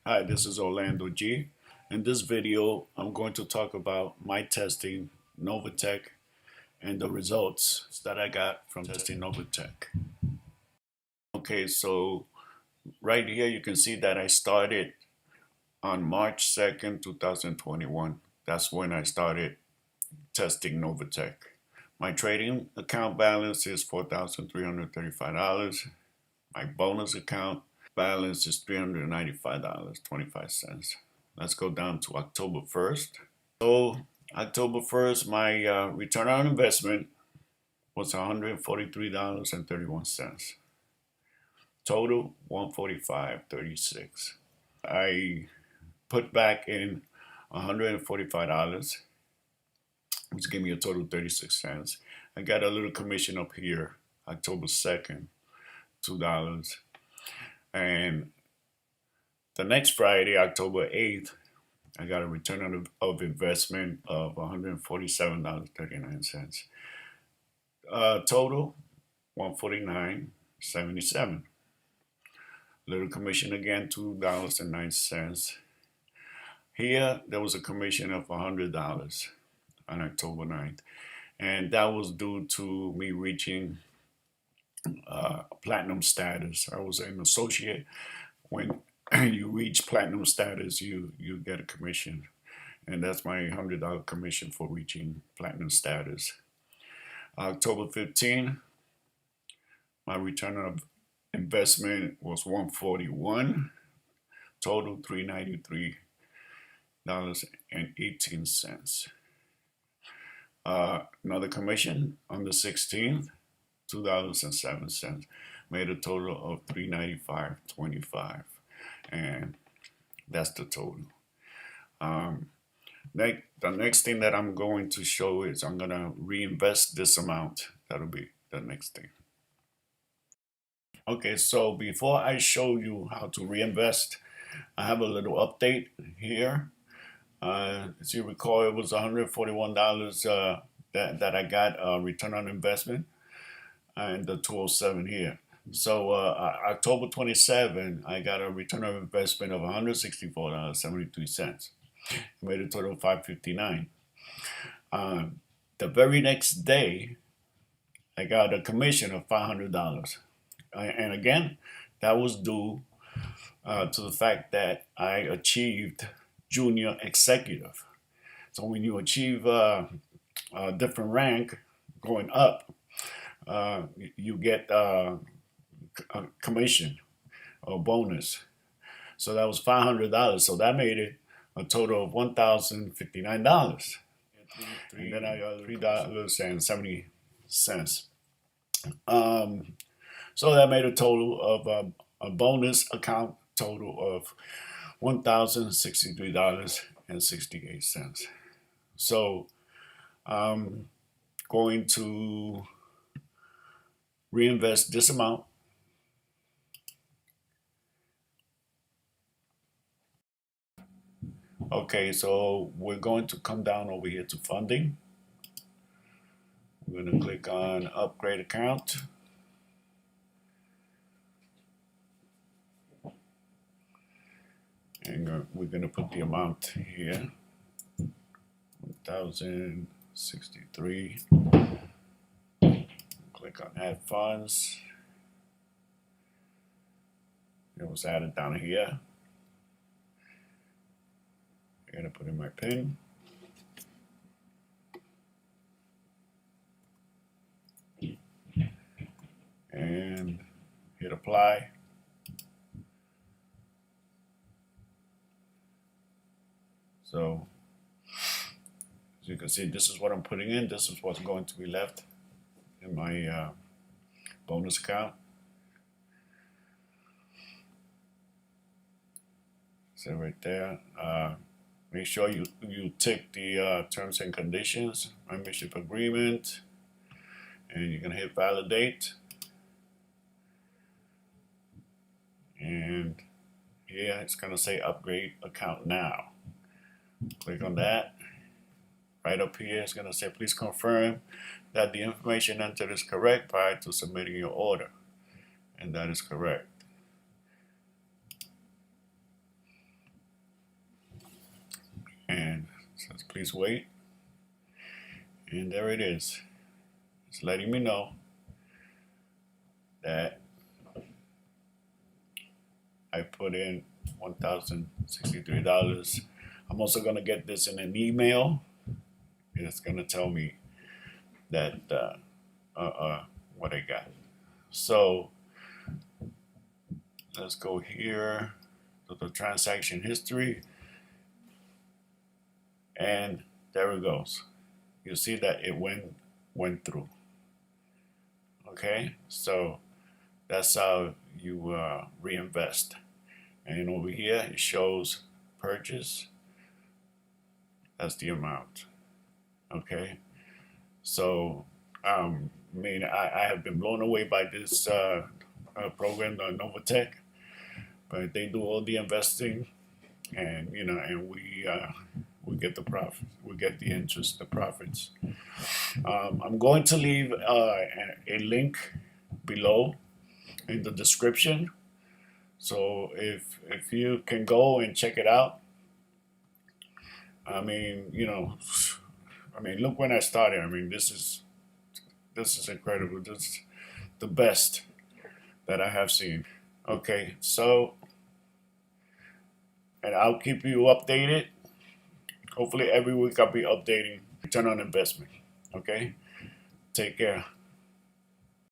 Hi, this is Orlando G. In this video, I'm going to talk about my testing NOVATECH and the results that I got from testing NOVATECH. Okay, so right here you can see that I started on March 2nd, 2021. That's when I started testing NOVATECH. My trading account balance is $4,335. My bonus account balance is $395.25. Let's go down to October 1st. So October 1st, my return on investment was $143.31. Total $145.36. I put back in $145, which gave me a total of 36 cents. I got a little commission up here, October 2nd, $2. And the next Friday, October 8th, I got a return of investment of $147.39. Total, $149.77. Little commission again, $2.09. Here, there was a commission of $100 on October 9th. And that was due to me reaching platinum status. I was an associate. When you reach platinum status, you get a commission. And that's my $100 commission for reaching platinum status. October 15, my return of investment was $141, total $393.18. Another commission on the 16th, $2.07, made a total of $395.25, and that's the total. The next thing that I'm going to show is I'm going to reinvest this amount. That'll be the next thing. Okay, so before I show you how to reinvest, I have a little update here. As you recall, it was $141 that I got return on investment, and the 207 here. So October 27, I got a return on investment of $164.73. Made a total of $559. The very next day, I got a commission of $500. And again, that was due to the fact that I achieved junior executive. So when you achieve a different rank going up, you get a commission or bonus. So that was $500. So that made it a total of $1,059. And then I got $3.70. So that made a total of a bonus account total of $1,063.68. So I'm going to reinvest this amount. Okay, so we're going to come down over here to funding. We're going to click on upgrade account. And we're going to put the amount here, 1,063. Click on add funds. It was added down here. I'm going to put in my PIN. And hit apply. So as you can see, this is what I'm putting in. This is what's going to be left in my bonus account. So right there. Make sure you tick the terms and conditions, membership agreement, and you're going to hit validate. And here it's going to say upgrade account now. Click on that. Right up here it's going to say please confirm that the information entered is correct prior to submitting your order. And that is correct. says please wait, and there it is. It's letting me know that I put in $1,063. I'm also gonna get this in an email. It's gonna tell me that what I got. So let's go here to the transaction history, and there it goes. You see that it went through. Okay, so that's how you reinvest. And over here it shows purchase. That's the amount. Okay, so I mean, I have been blown away by this program, NOVATECH, but they do all the investing, and and we get the profit, we get the interest, the profits. I'm going to leave a link below in the description, so if you can go and check it out. I mean, look when I started. I mean, this is incredible. This is the best that I have seen. Okay, so, and I'll keep you updated. Hopefully every week I'll be updating return on investment. Okay, take care.